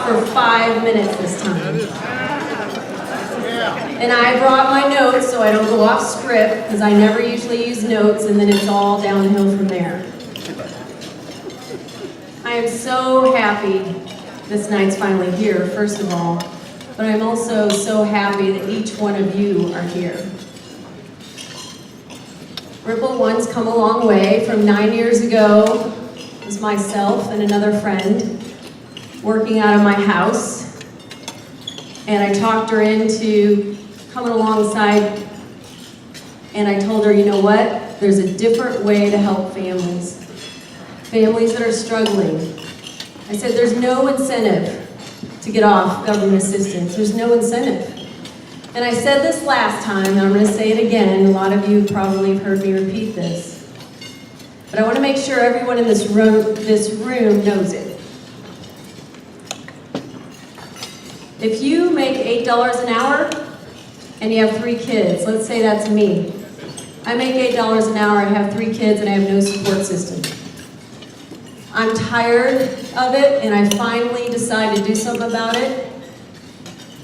for 5 minutes this time. And I brought my notes so I don't go off script, because I never usually use notes and then it's all downhill from there. I am so happy this night's finally here, first of all, but I'm also so happy that each one of you are here. Ripple One's come a long way. From 9 years ago, it was myself and another friend working out of my house, and I talked her into coming alongside, and I told her, you know what? There's a different way to help families. Families that are struggling. I said, there's no incentive to get off government assistance. There's no incentive. And I said this last time, and I'm going to say it again. A lot of you probably have heard me repeat this. But I want to make sure everyone in this room knows it. If you make $8 an hour and you have 3 kids, let's say that's me. I make $8 an hour, I have 3 kids, and I have no support system. I'm tired of it, and I finally decide to do something about it.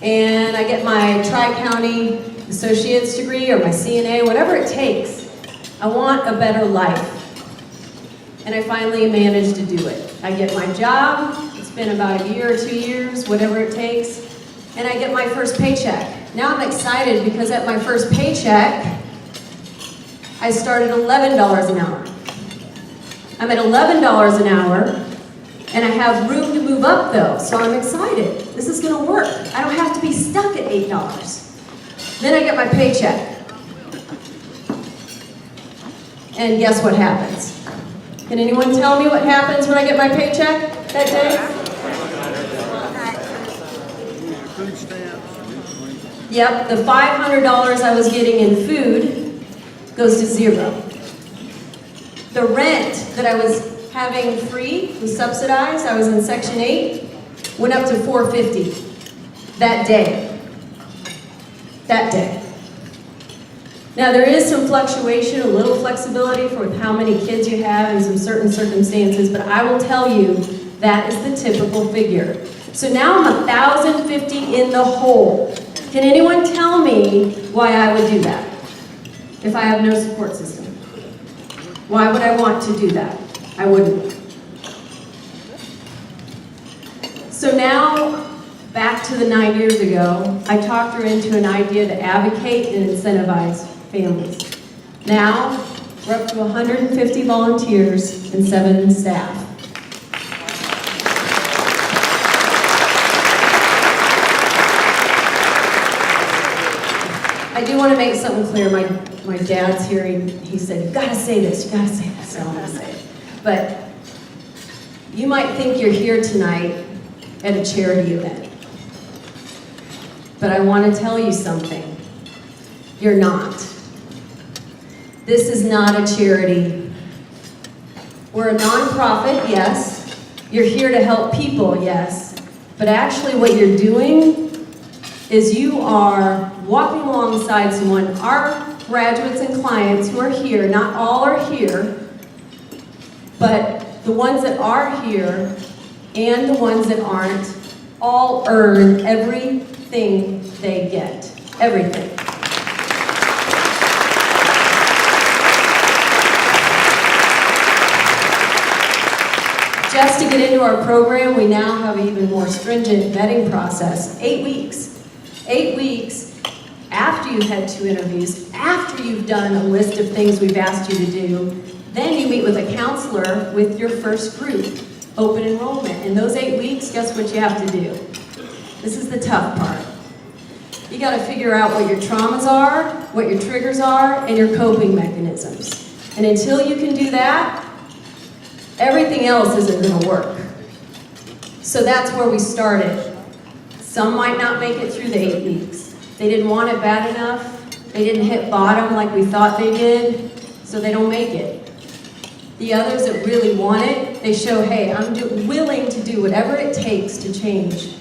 And I get my Tri-County Associate's degree or my CNA, whatever it takes. I want a better life. And I finally managed to do it. I get my job, it's been about a year or 2 years, whatever it takes, and I get my first paycheck. Now I'm excited because at my first paycheck, I started $11 an hour. I'm at $11 an hour, and I have room to move up though, so I'm excited. This is gonna work. I don't have to be stuck at $8. Then I get my paycheck. And guess what happens? Can anyone tell me what happens when I get my paycheck that day? Yep, the $500 I was getting in food goes to 0. The rent that I was having free, was subsidized, I was in Section 8, went up to $450 that day. That day. Now there is some fluctuation, a little flexibility for how many kids you have in some certain circumstances, but I will tell you that is the typical figure. So now I'm $1,050 in the hole. Can anyone tell me why I would do that if I have no support system? Why would I want to do that? I wouldn't. So now, back to the 9 years ago, I talked her into an idea to advocate and incentivize families. Now, we're up to 150 volunteers and 7 staff. I do want to make something clear. My dad's here, he said, you've got to say this, you've got to say this, so I'm going to say it. But you might think you're here tonight at a charity event. But I want to tell you something. You're not. This is not a charity. We're a nonprofit, yes. You're here to help people, yes. But actually what you're doing is you are walking alongside someone. Our graduates and clients who are here, not all are here, but the ones that are here and the ones that aren't all earn everything they get. Everything. Just to get into our program, we now have an even more stringent vetting process. 8 weeks. 8 weeks after you've had 2 interviews, after you've done a list of things we've asked you to do, then you meet with a counselor with your first group, open enrollment. In those 8 weeks, guess what you have to do? This is the tough part. You got to figure out what your traumas are, what your triggers are, and your coping mechanisms. And until you can do that, everything else isn't going to work. So that's where we started. Some might not make it through the 8 weeks. They didn't want it bad enough. They didn't hit bottom like we thought they did, so they don't make it. The others that really want it, they show, hey, I'm willing to do whatever it takes to change.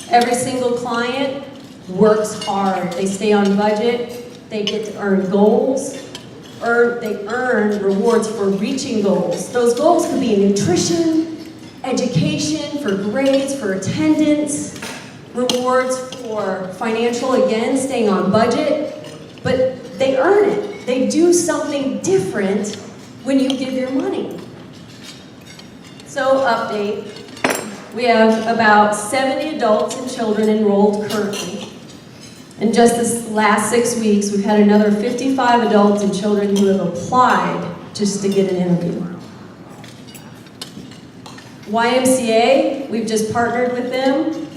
Every single client works hard. They stay on budget. They get to earn goals. They earn rewards for reaching goals. Those goals could be nutrition. education, for grades, for attendance, rewards for financial, again, staying on budget, but they earn it. They do something different when you give your money. So, update. We have about 70 adults and children enrolled currently. In just this last 6 weeks, we've had another 55 adults and children who have applied just to get an interview. YMCA, we've just partnered with them.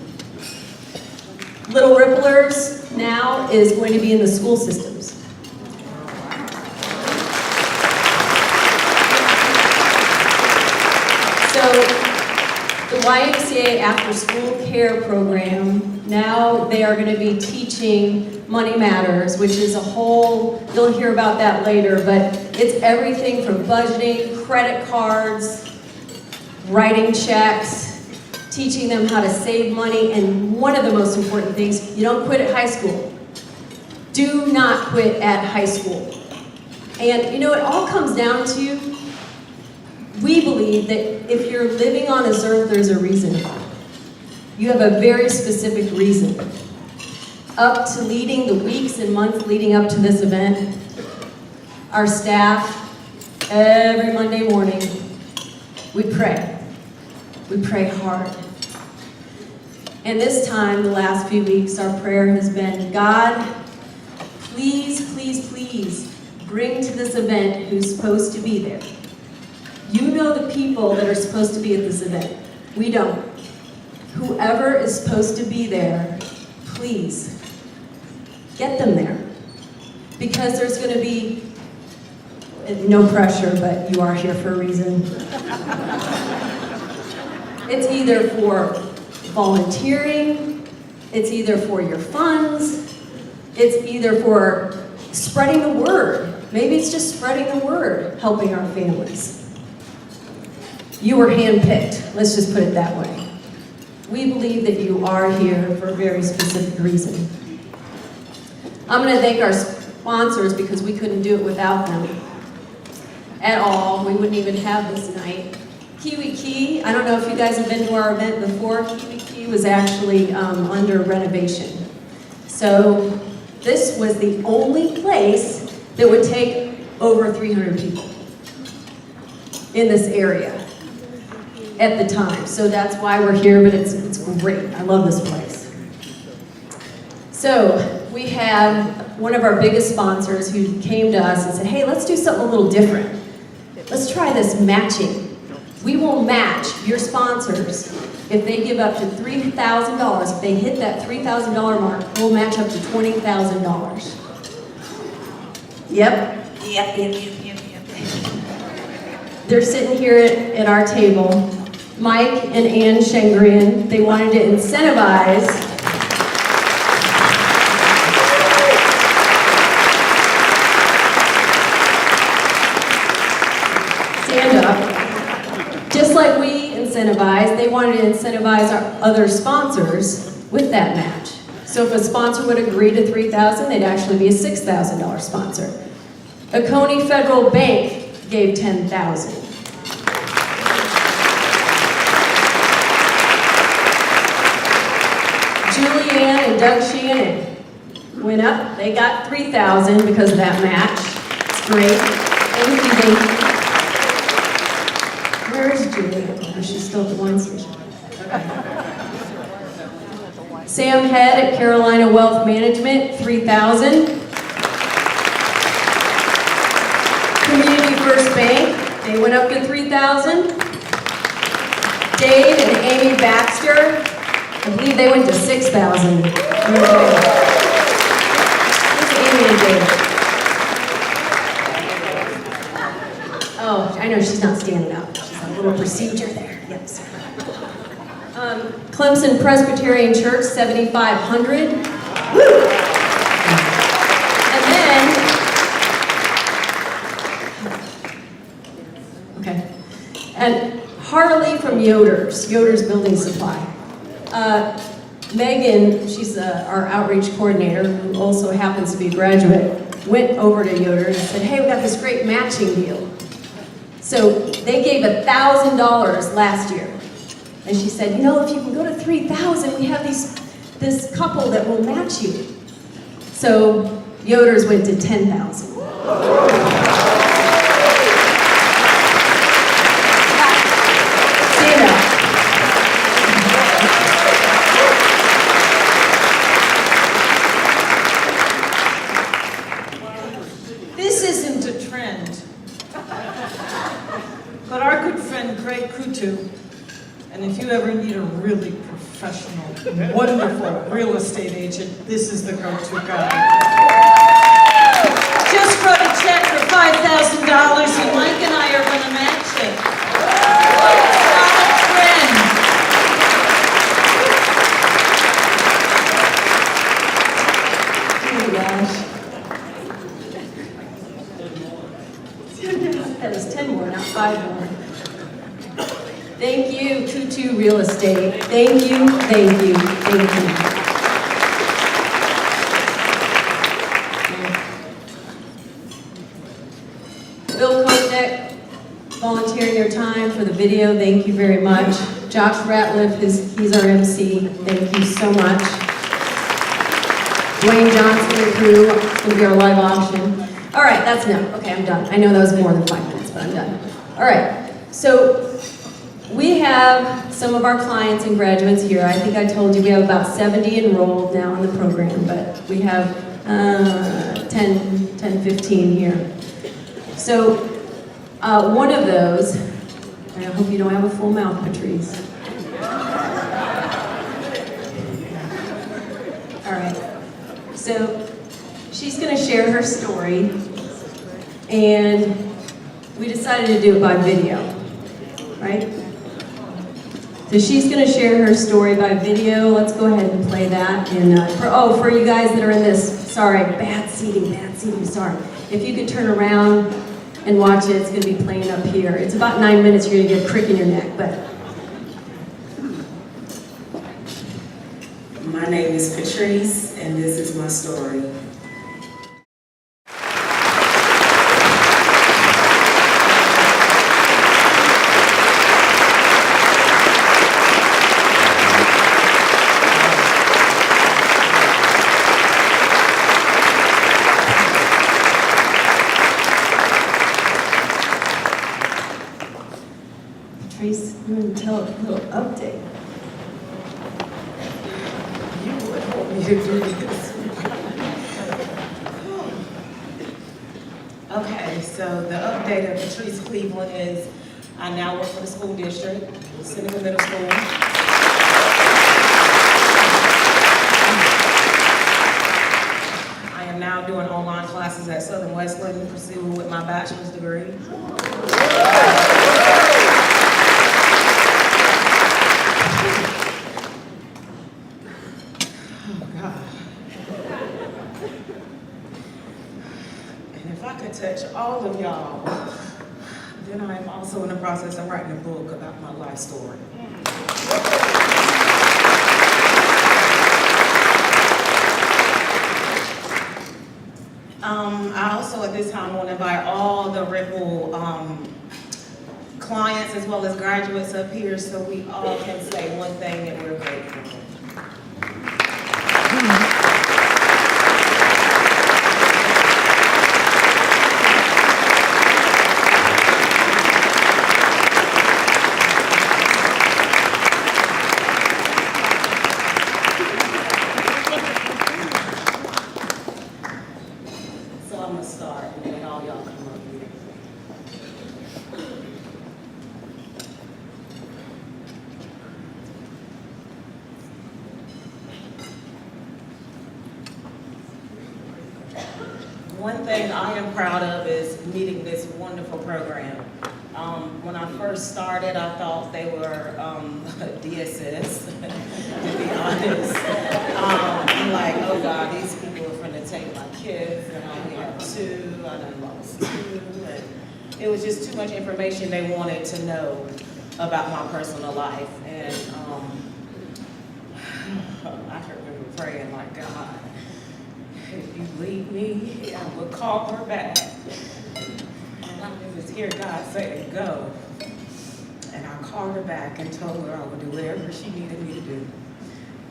Little Ripplers now is going to be in the school systems. So the YMCA After School Care Program, now they are going to be teaching Money Matters, which is a whole, you'll hear about that later, but it's everything from budgeting, credit cards, writing checks, teaching them how to save money, and one of the most important things, you don't quit at high school. Do not quit at high school. And you know, it all comes down to, we believe that if you're living on this earth, there's a reason. You have a very specific reason. Up to leading the weeks and months leading up to this event, our staff, every Monday morning, we pray. We pray hard. And this time, the last few weeks, our prayer has been, God, please, please, please bring to this event who's supposed to be there. You know the people that are supposed to be at this event. We don't. Whoever is supposed to be there, please get them there. Because there's going to be no pressure, but you are here for a reason. It's either for volunteering, it's either for your funds, it's either for spreading the word. Maybe it's just spreading the word, helping our families. You were handpicked, let's just put it that way. We believe that you are here for a very specific reason. I'm going to thank our sponsors because we couldn't do it without them at all. We wouldn't even have this night. Kiwi Key, I don't know if you guys have been to our event before. Kiwi Key was actually under renovation. So this was the only place that would take over 300 people in this area at the time. So that's why we're here, but it's great. I love this place. So we have one of our biggest sponsors who came to us and said, hey, let's do something a little different. Let's try this matching. We will match your sponsors if they give up to $3,000. If they hit that $3,000 mark, we'll match up to $20,000. Yep. They're sitting here at our table. Mike and Ann Shengrian, they wanted to incentivize stand up. Just like we incentivize, they wanted to incentivize our other sponsors with that match. So if a sponsor would agree to $3,000, they'd actually be a $6,000 sponsor. Oconee Federal Bank gave $10,000. Julianne and Doug Shannon went up. They got $3,000 because of that match. It's great. Thank you, thank you. Where is Julianne? Is she still at the wine station? Okay. Sam Head at Carolina Wealth Management, $3,000. Community First Bank, they went up to $3,000. Dave and Amy Baxter, I believe they went to $6,000. Where's Amy and Dave? Oh, I know she's not standing up. She's a little procedure there. Yep. Clemson Presbyterian Church, $7,500. Woo! And then, okay. And Harley from Yoder's Building Supply. Megan, she's our outreach coordinator, who also happens to be a graduate, went over to Yoder and said, hey, we got this great matching deal. So they gave $1,000 last year. And she said, you know, if you can go to 3,000, we have this couple that will match you. So Yoder's went to 10,000. This isn't a trend. But our good friend Craig Kutu, and if you ever need a really professional, wonderful real estate agent, this is the go-to guy. Just wrote a check for $5,000 and Mike and I are going to match it. It's not a trend. Oh gosh. That was 10 more, not 5 more. Thank you, Kutu Real Estate. Thank you, thank you, thank you. Bill Kotek, volunteering your time for the video. Thank you very much. Josh Ratliff, he's our MC. Thank you so much. Dwayne Johnson and crew, it's going to be our live auction. All right, that's enough. Okay, I'm done. I know that was more than 5 minutes, but I'm done. All right, so we have some of our clients and graduates here. I think I told you we have about 70 enrolled now in the program, but we have 10, 15 here. So one of those, and I hope you don't have a full mouth, Patrice. All right, so she's going to share her story, and we decided to do it by video, right? So she's going to share her story by video. Let's go ahead and play that. And for you guys that are in this, sorry, bad seating, sorry. If you could turn around and watch it, it's going to be playing up here. It's about 9 minutes, you're going to get a crick in your neck, but. My name is Patrice, and this is my story. Patrice, I'm going to tell a little update. You would want me to do this. Okay, so the update of Patrice Cleveland is I now work for the school district, Seneca Middle School. I am now doing online classes at Southern Wesleyan, pursuing with my bachelor's degree. Touch all of y'all, then I am also in the process of writing a book about my life story. I also at this time want to invite all the Ripple clients as well as graduates up here so we all can say one thing that we're grateful for. One thing I am proud of is meeting this wonderful program. When I first started, I thought they were DSS, to be honest. I'm like, oh God, these people are going to take my kids, and I only have 2, I done lost 2. And it was just too much information they wanted to know about my personal life. And I can remember praying like, God, if you leave me, I will call her back. And I just hear God say, go. And I called her back and told her I would do whatever she needed me to do.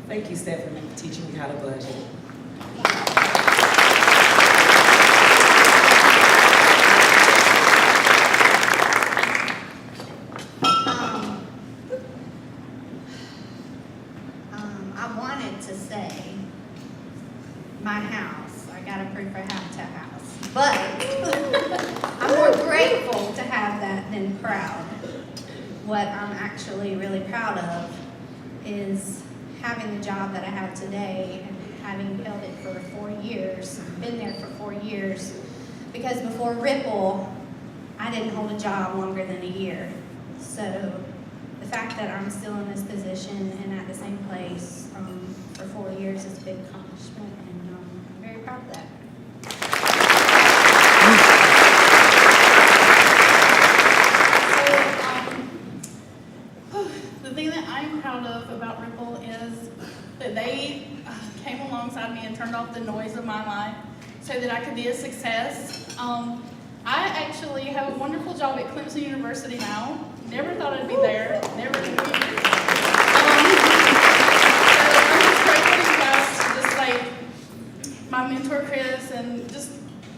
Thank you, Stephanie, for teaching me how to budget. I wanted to say my house. I got approved for half to house. But I'm more grateful to have that than proud. What I'm actually really proud of is having the job that I have today and having held it for 4 years, been there for 4 years. Because before Ripple, I didn't hold a job longer than a year. So the fact that I'm still in this position and at the same place for 4 years is a big accomplishment, and I'm very proud of that. The thing that I'm proud of about Ripple is that they came alongside me and turned off the noise of my life so that I could be a success. I actually have a wonderful job at Clemson University now. Never thought I'd be there. Never knew. So I'm just grateful to you guys to just like my mentor Chris and just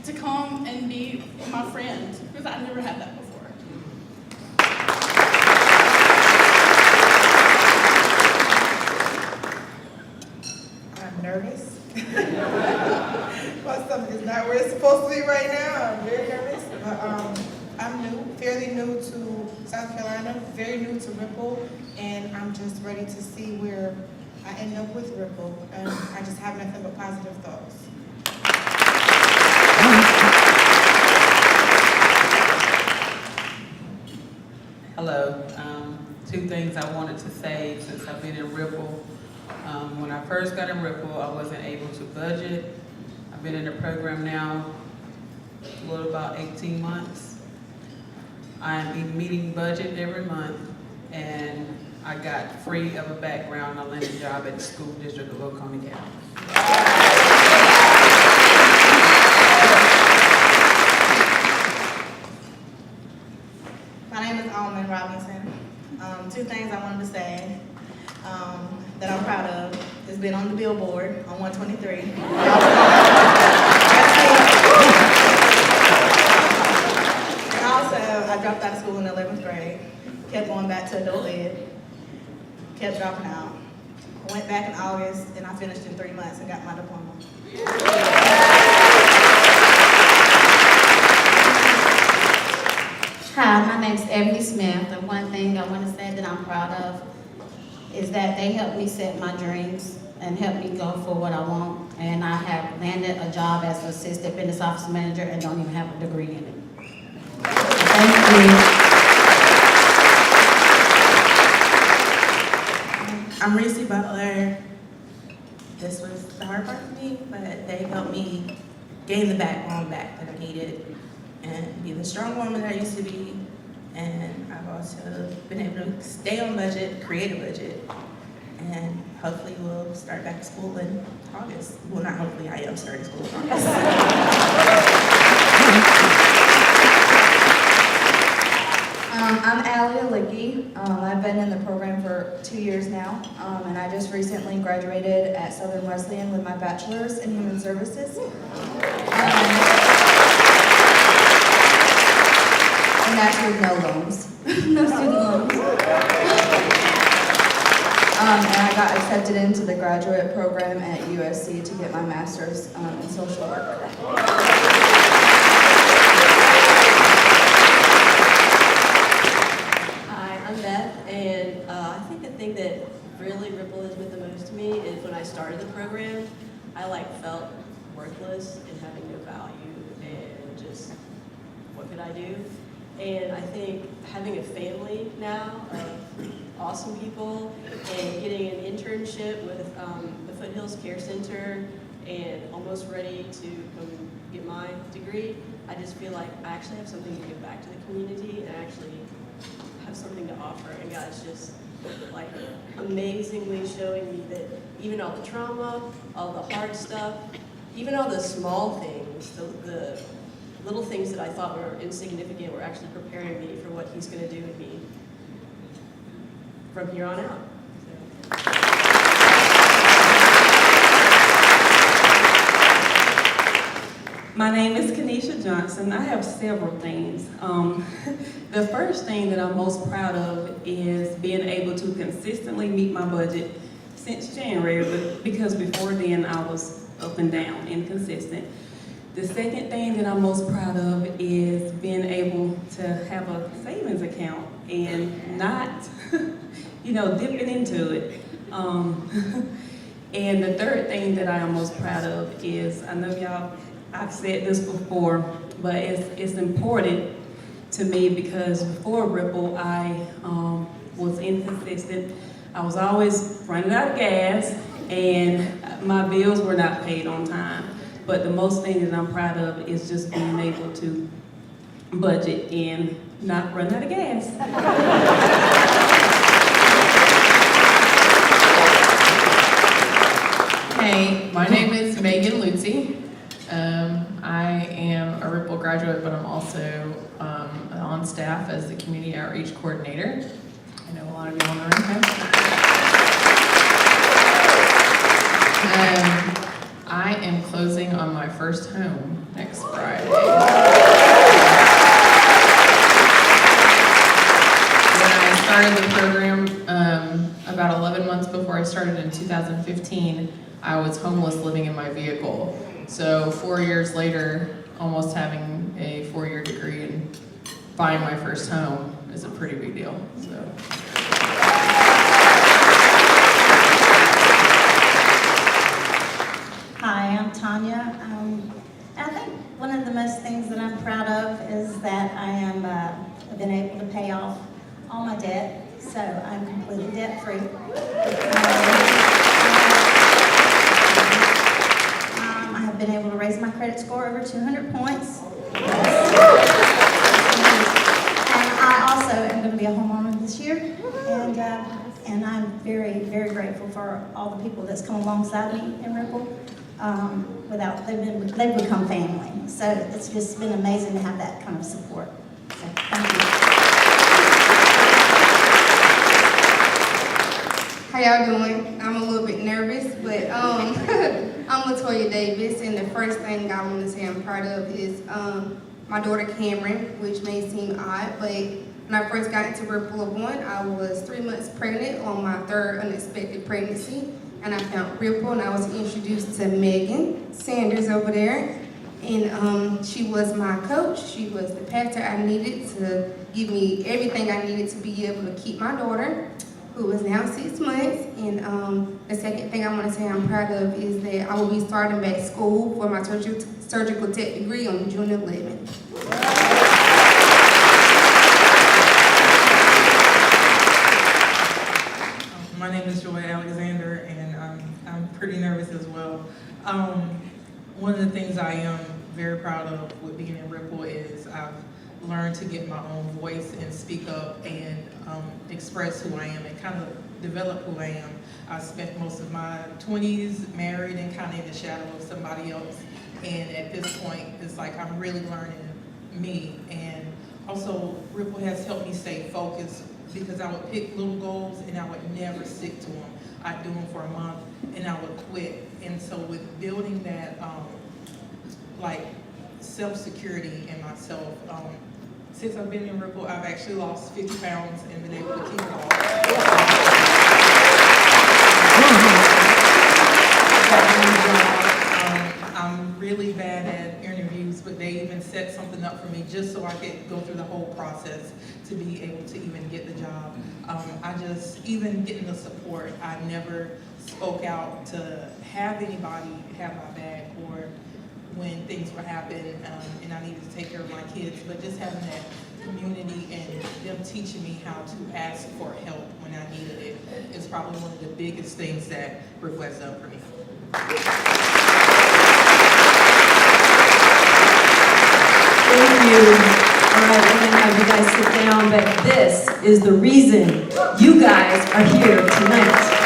to come and be my friend because I never had that before. I'm nervous. My stomach is not where it's supposed to be right now. I'm very nervous. But I'm new, fairly new to South Carolina, very new to Ripple, and I'm just ready to see where I end up with Ripple. And I just have nothing but positive thoughts. Hello. Two things I wanted to say since I've been in Ripple. When I first got in Ripple, I wasn't able to budget. I've been in the program now a little about 18 months. I'm meeting budget every month, and I got free of a background. I landed a job at the school district of Oconee County. My name is Alman Robinson. Two things I wanted to say that I'm proud of is being on the billboard on 123. And also, I dropped out of school in the 11th grade, kept going back to adult ed, kept dropping out. I went back in August and I finished in 3 months and got my diploma. Hi, my name's Ebony Smith. The one thing I want to say that I'm proud of is that they helped me set my dreams and helped me go for what I want. And I have landed a job as an assistant business office manager and don't even have a degree in it. Thank you. I'm Reese Butler. This was the hard part for me, but they helped me gain the backbone back that I needed and be the strong woman that I used to be. And I've also been able to stay on budget, create a budget, and hopefully we'll start back to school in August. Well, not hopefully, I am starting school in August. I'm Allie Alicki. I've been in the program for 2 years now, and I just recently graduated at Southern Wesleyan with my bachelor's in human services. And that's with no loans, no student loans. And I got accepted into the graduate program at USC to get my master's in social work. I'm Beth, and I think the thing that really Ripple has meant the most to me is when I started the program, I felt worthless and having no value and just what could I do? And I think having a family now of awesome people and getting an internship with the Foothills Care Center and almost ready to come get my degree, I just feel like I actually have something to give back to the community and actually have something to offer. And God's just amazingly showing me that even all the trauma, all the hard stuff, even all the small things, the little things that I thought were insignificant were actually preparing me for what He's going to do with me. from here on out. My name is Kenesha Johnson. I have several things. The first thing that I'm most proud of is being able to consistently meet my budget since January, but because before then I was up and down, inconsistent. The second thing that I'm most proud of is being able to have a savings account and not, dipping into it. And the third thing that I am most proud of is, I know y'all, I've said this before, but it's important to me because before Ripple, I was inconsistent. I was always running out of gas and my bills were not paid on time. But the most thing that I'm proud of is just being able to budget and not run out of gas. Hey, my name is Megan Lutzy. I am a Ripple graduate, but I'm also on staff as the Community Outreach Coordinator. I know a lot of you in the room have. I am closing on my first home next Friday. When I started the program about 11 months before I started in 2015, I was homeless living in my vehicle. So 4 years later, almost having a 4-year degree and buying my first home is a pretty big deal. So. Hi, I'm Tanya. I think one of the most things that I'm proud of is that I am have been able to pay off all my debt, so I'm completely debt-free. I have been able to raise my credit score over 200 points. And I also am going to be a homeowner this year, and I'm very, very grateful for all the people that's come alongside me in Ripple. They've become family. So it's just been amazing to have that kind of support. So thank you. How y'all doing? I'm a little bit nervous, but I'm LaToya Davis, and the first thing I want to say I'm proud of is my daughter Cameron, which may seem odd, but when I first got into Ripple of One, I was 3 months pregnant on my third unexpected pregnancy. And I found Ripple, and I was introduced to Megan Sanders over there. And she was my coach. She was the pastor I needed to give me everything I needed to be able to keep my daughter, who is now 6 months. And the second thing I want to say I'm proud of is that I will be starting back school for my surgical tech degree on June 11th. My name is Joy Alexander, and I'm pretty nervous as well. One of the things I am very proud of with being in Ripple is I've learned to get my own voice and speak up and express who I am and kind of develop who I am. I spent most of my 20s married and kind of in the shadow of somebody else. And at this point, it's like I'm really learning me. And also, Ripple has helped me stay focused because I would pick little goals and I would never stick to them. I'd do them for a month and I would quit. And so with building that like self-security in myself, since I've been in Ripple, I've actually lost 50 pounds and been able to keep it off. I'm really bad at interviews, but they even set something up for me just so I could go through the whole process to be able to even get the job. Even getting the support, I never spoke out to have anybody have my back or when things were happening and I needed to take care of my kids, but just having that community and them teaching me how to ask for help when I needed it is probably one of the biggest things that Ripple has done for me. Thank you. All right, we're going to have you guys sit down, but this is the reason you guys are here tonight.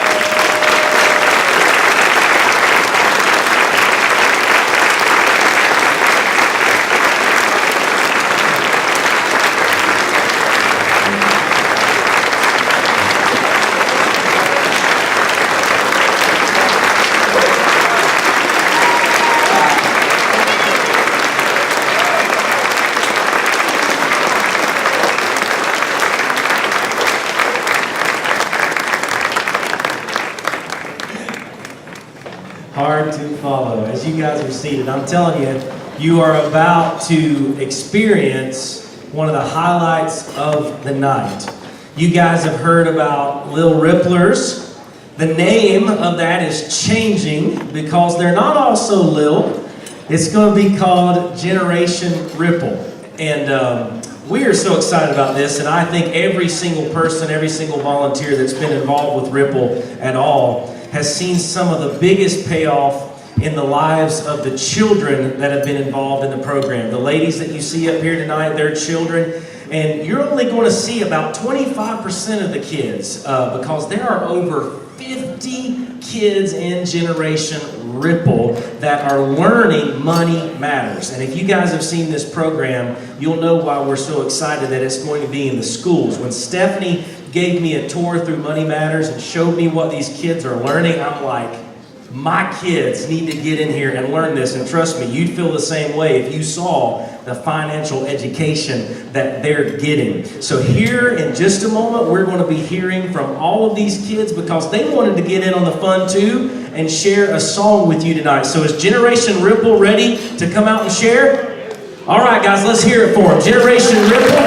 follow as you guys are seated. I'm telling you, you are about to experience one of the highlights of the night. You guys have heard about Lil Ripplers. The name of that is changing because they're not all so Lil. It's going to be called Generation Ripple. And we are so excited about this, and I think every single person, every single volunteer that's been involved with Ripple at all has seen some of the biggest payoff in the lives of the children that have been involved in the program. The ladies that you see up here tonight, they're children, and you're only going to see about 25% of the kids because there are over 50 kids in Generation Ripple that are learning money matters. And if you guys have seen this program, you'll know why we're so excited that it's going to be in the schools. When Stephanie gave me a tour through Money Matters and showed me what these kids are learning, I'm like, my kids need to get in here and learn this. And trust me, you'd feel the same way if you saw the financial education that they're getting. So here in just a moment, we're going to be hearing from all of these kids because they wanted to get in on the fun too and share a song with you tonight. So is Generation Ripple ready to come out and share? All right, guys, let's hear it for them. Generation Ripple.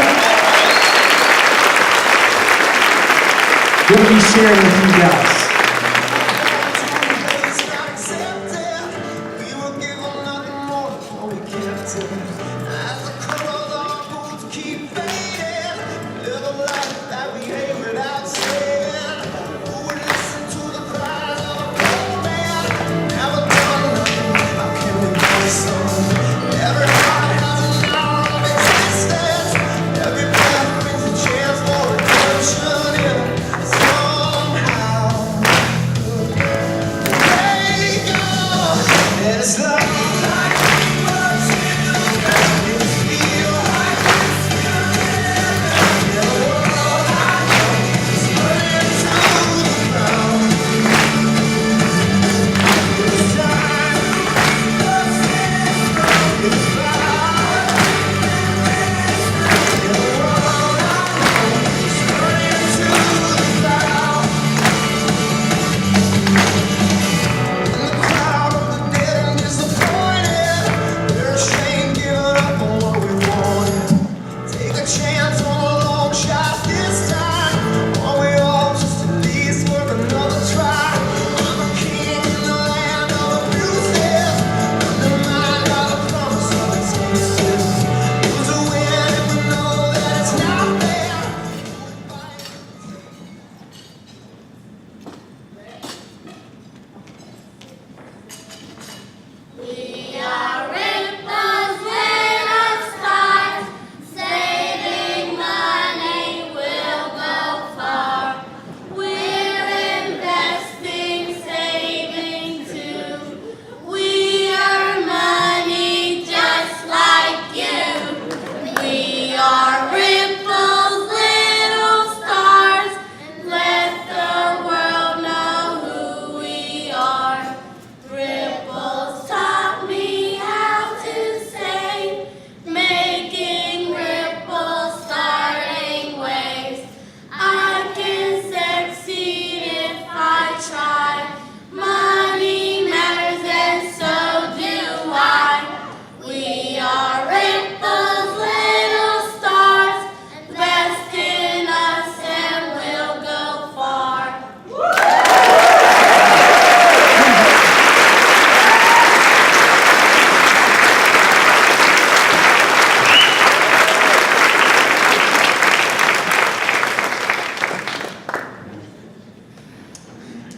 We'll be sharing with you guys.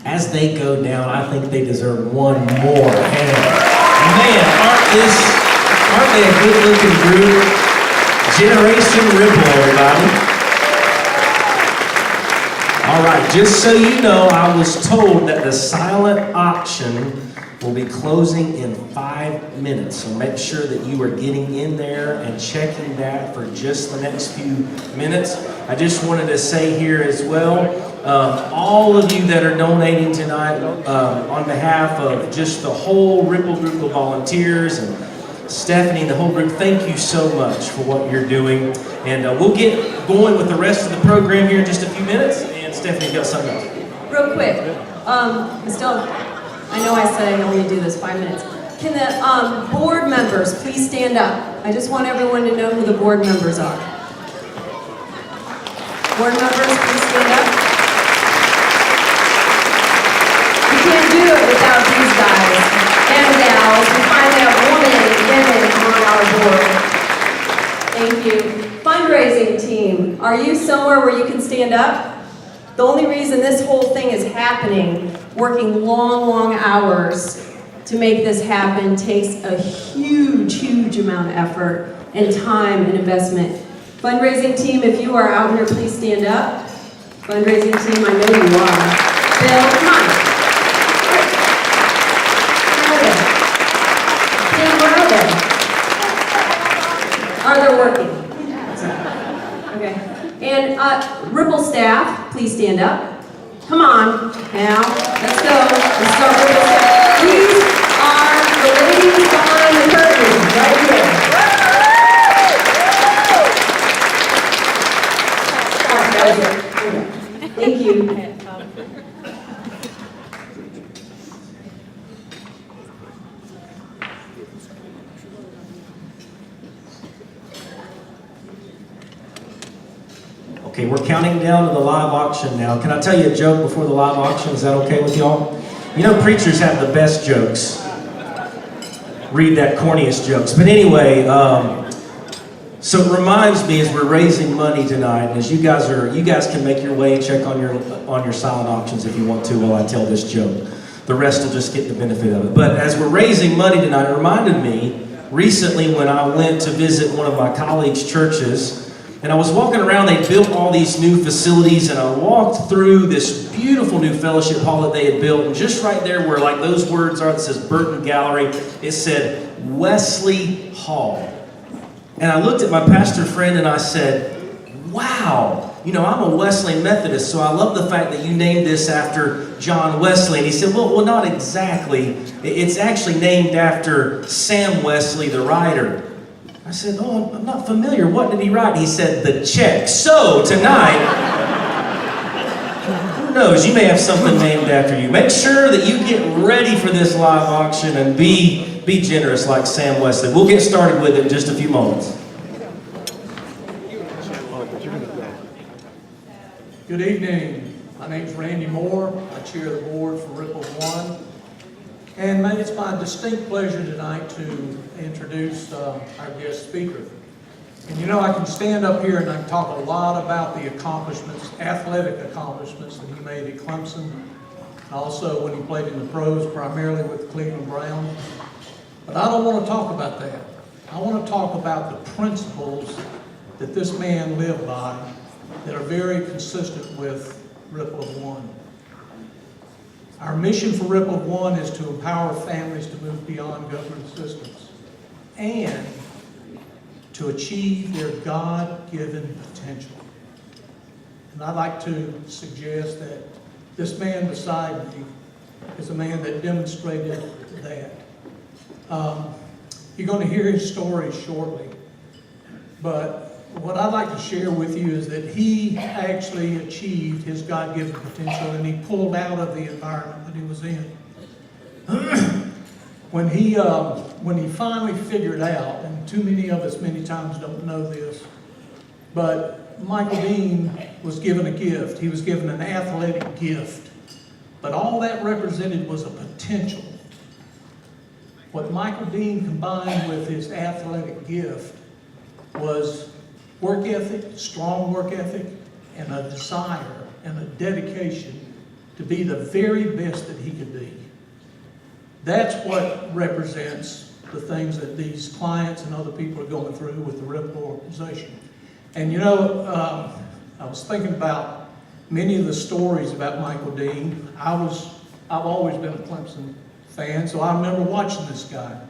As they go down, I think they deserve one more. And man, aren't they a good looking group? Generation Ripple, everybody. All right, just so you know, I was told that the silent auction will be closing in 5 minutes. So make sure that you are getting in there and checking that for just the next few minutes. I just wanted to say here as well, all of you that are donating tonight on behalf of just the whole Ripple group of volunteers and Stephanie and the whole group, thank you so much for what you're doing. And we'll get going with the rest of the program here in just a few minutes. And Stephanie's got something else. Real quick, Ms. Dillon, I know I said I'd only do this 5 minutes. Can the board members please stand up? I just want everyone to know who the board members are. Board members, please stand up. You can't do it without these guys and gals. We finally have women on our board. Thank you. Fundraising team, are you somewhere where you can stand up? The only reason this whole thing is happening, working long hours to make this happen, takes a huge amount of effort and time and investment. Fundraising team, if you are out here, please stand up. Fundraising team, I know you are. Bill, come on. Where are they? Are they working? Okay. And Ripple staff, please stand up. Come on, now, let's go. Let's start Ripple staff. These are the ladies behind the curtain, right here. Thank you. Okay, we're counting down to the live auction now. Can I tell you a joke before the live auction? Is that okay with y'all? You know, preachers have the best jokes. Read that corniest jokes. But anyway, so it reminds me as we're raising money tonight, and as you guys can make your way, check on your silent auctions if you want to while I tell this joke. The rest will just get the benefit of it. But as we're raising money tonight, it reminded me recently when I went to visit one of my colleagues' churches, and I was walking around. They built all these new facilities, and I walked through this beautiful new fellowship hall that they had built, and just right there where like those words are that says Burton Gallery, it said Wesley Hall. And I looked at my pastor friend and I said, wow, you know, I'm a Wesleyan Methodist, so I love the fact that you named this after John Wesley. And he said, well, not exactly. It's actually named after Sam Wesley, the writer. I said, oh, I'm not familiar. What did he write? He said, the check. So tonight, who knows, you may have something named after you. Make sure that you get ready for this live auction and be generous like Sam Wesley. We'll get started with it in just a few moments. Good evening. My name's Randy Moore. I chair the board for Ripple One. And it's my distinct pleasure tonight to introduce our guest speaker. And you know, I can stand up here and I can talk a lot about the accomplishments, athletic accomplishments that he made at Clemson, and also when he played in the pros, primarily with Cleveland Browns. But I don't want to talk about that. I want to talk about the principles that this man lived by that are very consistent with Ripple of One. Our mission for Ripple of One is to empower families to move beyond government assistance and to achieve their God-given potential. And I'd like to suggest that this man beside me is a man that demonstrated that. You're going to hear his story shortly, but what I'd like to share with you is that he actually achieved his God-given potential and he pulled out of the environment that he was in. When he finally figured out, and too many of us many times don't know this, but Michael Dean was given a gift. He was given an athletic gift, but all that represented was a potential. What Michael Dean combined with his athletic gift was work ethic, strong work ethic, and a desire and a dedication to be the very best that he could be. That's what represents the things that these clients and other people are going through with the Ripple organization. And you know, I was thinking about many of the stories about Michael Dean. I've always been a Clemson fan, so I remember watching this guy.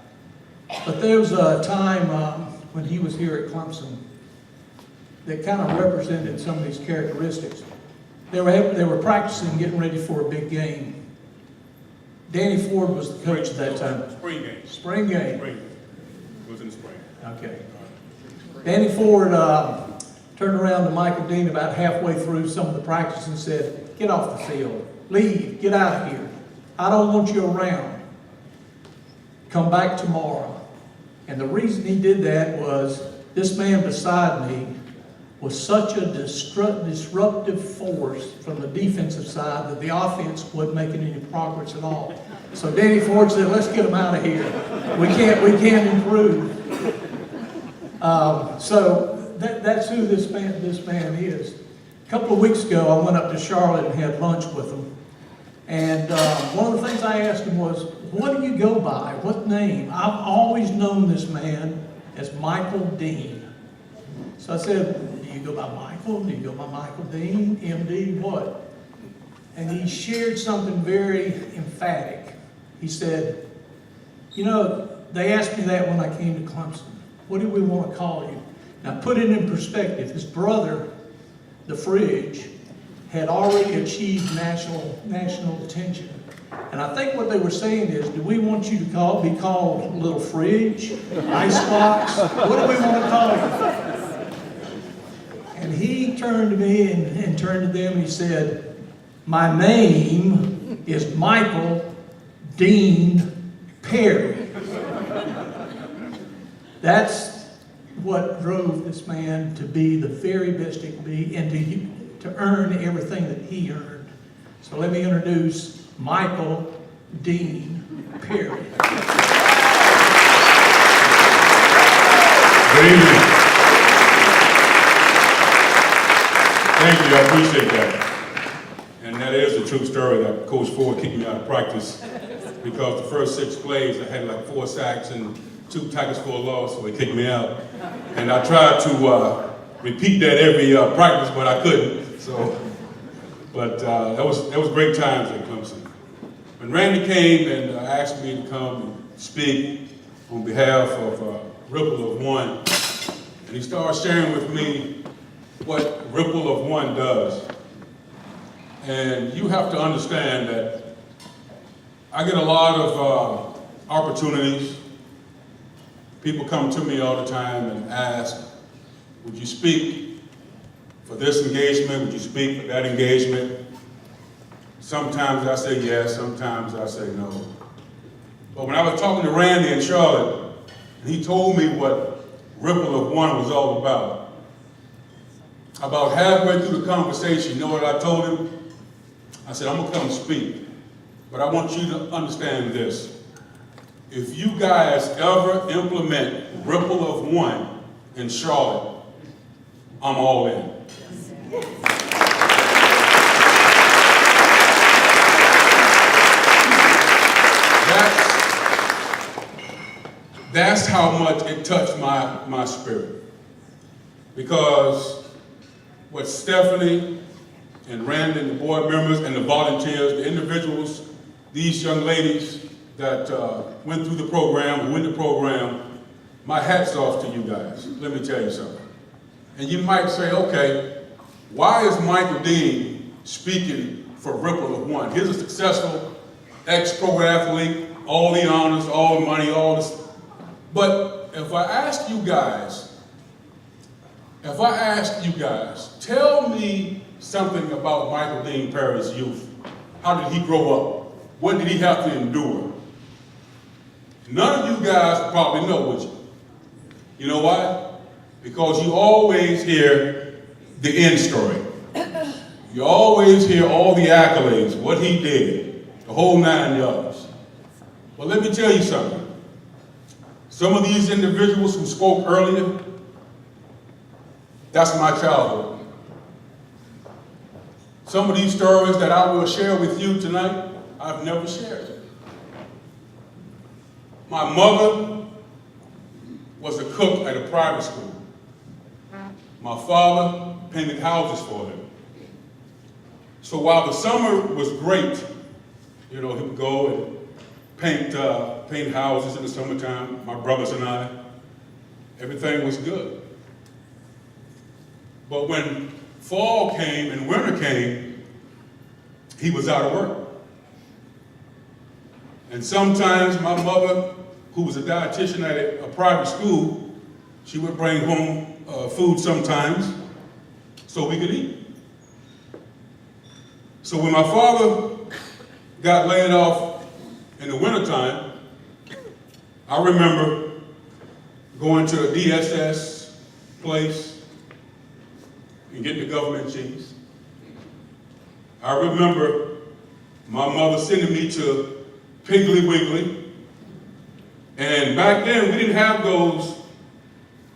But there was a time when he was here at Clemson that kind of represented some of these characteristics. They were practicing, getting ready for a big game. Danny Ford was the coach at that time. Spring game. Spring game. Spring. It was in the spring. Okay. Danny Ford turned around to Michael Dean about halfway through some of the practice and said, "Get off the field. Leave. Get out of here. I don't want you around. Come back tomorrow. And the reason he did that was this man beside me was such a disruptive force from the defensive side that the offense wasn't making any progress at all. So Danny Ford said, let's get him out of here. We can't improve. So that's who this man is. A couple of weeks ago, I went up to Charlotte and had lunch with him. And one of the things I asked him was, what do you go by? What name? I've always known this man as Michael Dean. So I said, do you go by Michael? Do you go by Michael Dean? MD? What? And he shared something very emphatic. He said, you know, they asked me that when I came to Clemson. What do we want to call you? Now put it in perspective. His brother, the Fridge, had already achieved national attention. And I think what they were saying is, do we want you to be called Little Fridge, Icebox? What do we want to call you? And he turned to me and turned to them and he said, my name is Michael Dean Perry. That's what drove this man to be the very best he could be and to earn everything that he earned. So let me introduce Michael Dean Perry. Good evening. Thank you, I appreciate that. And that is a true story that Coach Ford kicked me out of practice because the first 6 plays I had like 4 sacks and 2 tackles for a loss, so he kicked me out. And I tried to repeat that every practice, but I couldn't. So, but that was great times at Clemson. When Randy came and asked me to come and speak on behalf of Ripple of One, and he started sharing with me what Ripple of One does. And you have to understand that I get a lot of opportunities. People come to me all the time and ask, would you speak for this engagement? Would you speak for that engagement? Sometimes I say yes, sometimes I say no. But when I was talking to Randy in Charlotte, he told me what Ripple of One was all about halfway through the conversation, you know what I told him? I said, I'm gonna come speak, but I want you to understand this. If you guys ever implement Ripple of One in Charlotte, I'm all in. That's how much it touched my spirit. Because what Stephanie and Randy and the board members and the volunteers, the individuals, these young ladies that went through the program, went the program, my hat's off to you guys. Let me tell you something. And you might say, okay, why is Michael Dean speaking for Ripple of One? He's a successful ex-pro athlete, all the honors, all the money, all this. But if I ask you guys, tell me something about Michael Dean Perry's youth. How did he grow up? What did he have to endure? None of you guys probably know, would you? You know why? Because you always hear the end story. You always hear all the accolades, what he did, the whole 9 yards. Well, let me tell you something. Some of these individuals who spoke earlier, that's my childhood. Some of these stories that I will share with you tonight, I've never shared. My mother was a cook at a private school. My father painted houses for them. So while the summer was great, you know, he would go and paint houses in the summertime, my brothers and I, everything was good. But when fall came and winter came, he was out of work. And sometimes my mother, who was a dietitian at a private school, she would bring home food sometimes so we could eat. So when my father got laid off in the wintertime, I remember going to a DSS place and getting the government cheese. I remember my mother sending me to Piggly Wiggly. And back then, we didn't have those,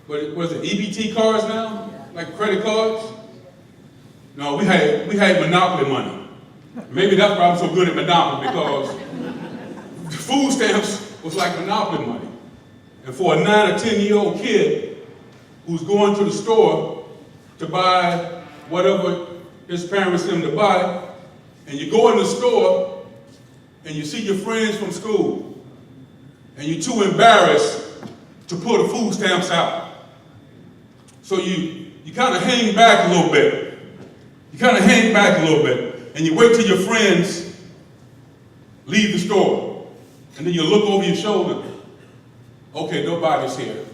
what was it, EBT cards now? Like credit cards? No, we had Monopoly money. Maybe that's why I'm so good at Monopoly, because the food stamps was like Monopoly money. And for a 9 or 10-year-old kid who's going to the store to buy whatever his parents sent him to buy, and you go in the store and you see your friends from school, and you're too embarrassed to pull the food stamps out. So you kind of hang back a little bit. You kind of hang back a little bit, and you wait till your friends leave the store. And then you look over your shoulder. Okay, nobody's here.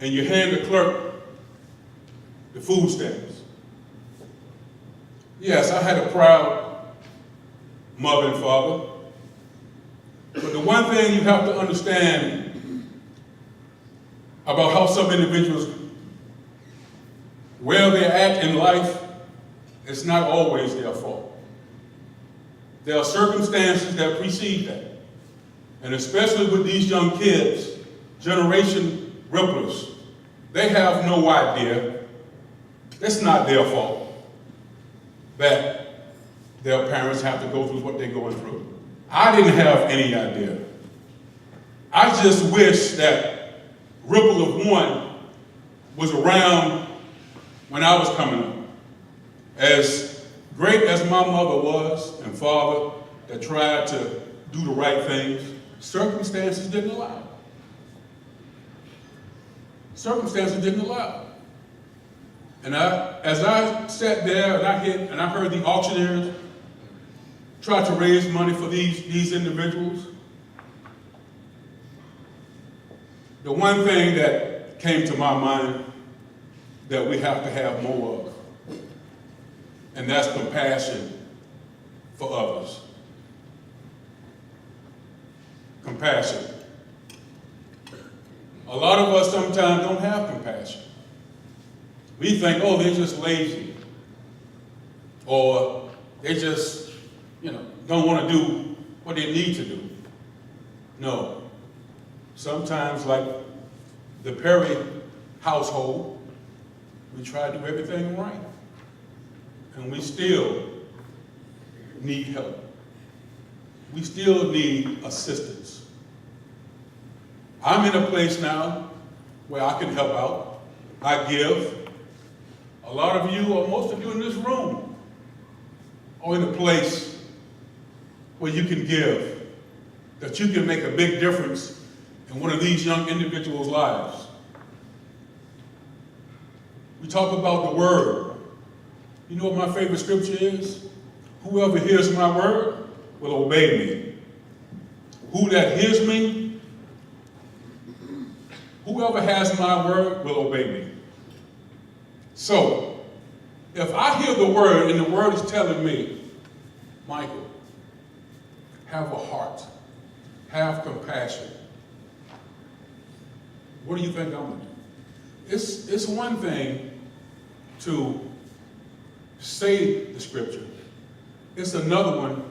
And you hand the clerk the food stamps. Yes, I had a proud mother and father. But the one thing you have to understand about how some individuals, where they're at in life, it's not always their fault. There are circumstances that precede that. And especially with these young kids, generation ripplers, they have no idea. It's not their fault that their parents have to go through what they're going through. I didn't have any idea. I just wish that Ripple of One was around when I was coming up. As great as my mother was and father that tried to do the right things, circumstances didn't allow. Circumstances didn't allow. And as I sat there and I heard the auctioneers try to raise money for these individuals, the one thing that came to my mind that we have to have more of, and that's compassion for others. Compassion. A lot of us sometimes don't have compassion. We think, oh, they're just lazy. Or they just, don't want to do what they need to do. No. Sometimes, like the Perry household, we try to do everything right. And we still need help. We still need assistance. I'm in a place now where I can help out. I give. A lot of you, or most of you in this room, are in a place where you can give, that you can make a big difference in one of these young individuals' lives. We talk about the word. You know what my favorite scripture is? Whoever hears my word will obey me. Who that hears me, whoever has my word will obey me. So, if I hear the word and the word is telling me, Michael, have a heart, have compassion, what do you think I'm going to do? It's one thing to say the scripture. It's another one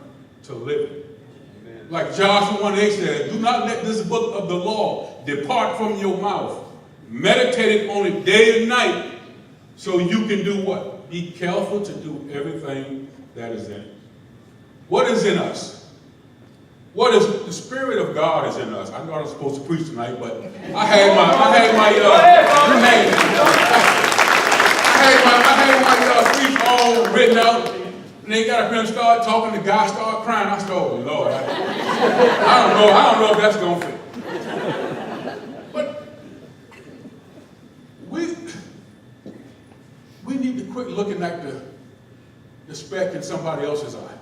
to live it. Amen. Like Joshua 1:8 said, do not let this book of the law depart from your mouth. Meditate on it day and night so you can do what? Be careful to do everything that is in it. What is in us? What is the Spirit of God is in us? I know I was supposed to preach tonight, but I had my speech all written out, and they got up here and started talking. The guy started crying. I said, "Oh Lord, I don't know if that's gonna fit." But we need to quit looking at the speck in somebody else's eye.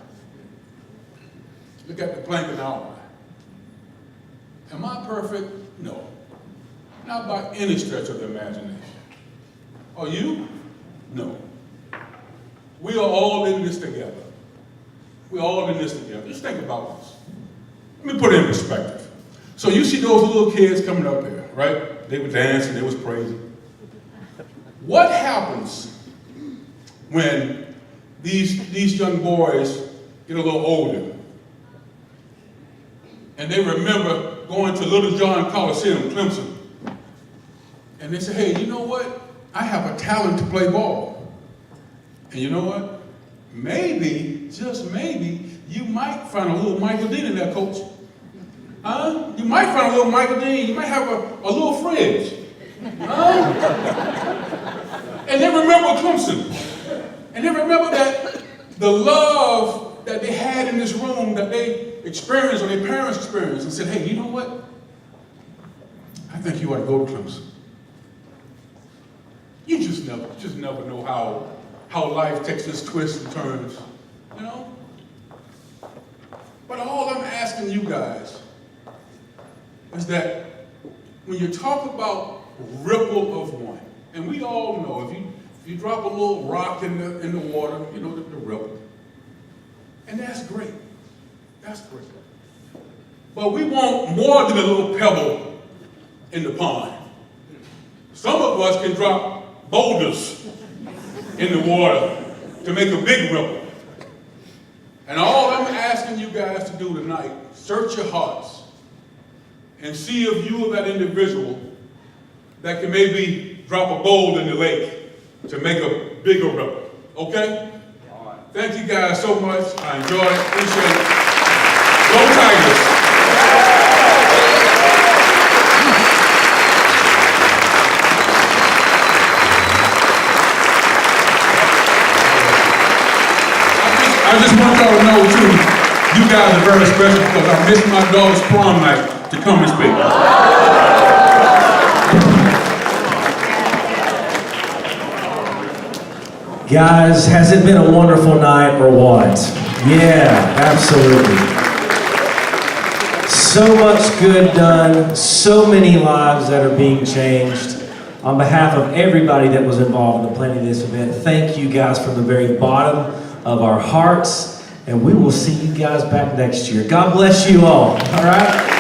Look at the plank in our eye. Am I perfect? No. Not by any stretch of the imagination. Are you? No. We are all in this together. We're all in this together. Just think about this. Let me put it in perspective. So you see those little kids coming up here, right? They were dancing, they was praising. What happens when these young boys get a little older and they remember going to Little John Coliseum, Clemson, and they say, hey, you know what? I have a talent to play ball. And you know what? Maybe, just maybe, you might find a little Michael Dean in there, coach. Huh? You might find a little Michael Dean. You might have a little fridge. Huh? And they remember Clemson. And they remember that the love that they had in this room that they experienced or their parents experienced and said, hey, you know what? I think you ought to go to Clemson. You just never know how life takes its twists and turns, you know? But all I'm asking you guys is that when you talk about ripple of one, and we all know if you drop a little rock in the water, you know, the ripple. And that's great. That's great. But we want more than a little pebble in the pond. Some of us can drop boulders in the water to make a big ripple. And all I'm asking you guys to do tonight, search your hearts and see if you are that individual that can maybe drop a boulder in the lake to make a bigger ripple. Okay? All right. Thank you guys so much. I enjoyed it. Appreciate it. Go Tigers! I just want y'all to know too, you guys are very special because I missed my daughter's prom night to come and speak. Guys, has it been a wonderful night or what? Yeah, absolutely. So much good done, so many lives that are being changed. On behalf of everybody that was involved in the planning of this event, thank you guys from the very bottom of our hearts, and we will see you guys back next year. God bless you all right?